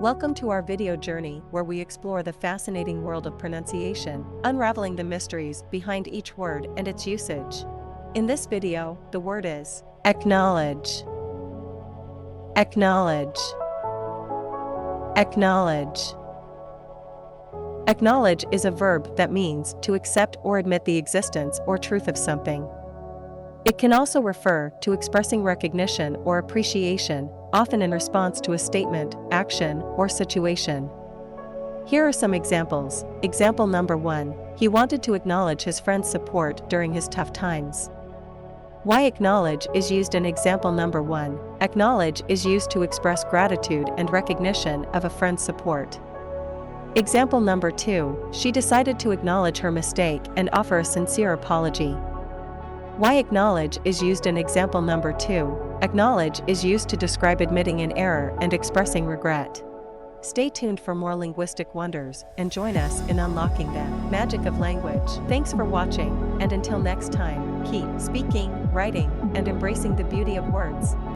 Welcome to our video journey where we explore the fascinating world of pronunciation, unraveling the mysteries behind each word and its usage. In this video, the word is acknowledge. Acknowledge. Acknowledge. Acknowledge is a verb that means to accept or admit the existence or truth of something. It can also refer to expressing recognition or appreciation, often in response to a statement, action, or situation. Here are some examples. Example number 1. He wanted to acknowledge his friend's support during his tough times. Why acknowledge is used in example number 1. Acknowledge is used to express gratitude and recognition of a friend's support. Example number 2. She decided to acknowledge her mistake and offer a sincere apology. Why acknowledge is used in example number 2. Acknowledge is used to describe admitting an error and expressing regret. Stay tuned for more linguistic wonders and join us in unlocking the magic of language. Thanks for watching, and until next time, keep speaking, writing, and embracing the beauty of words.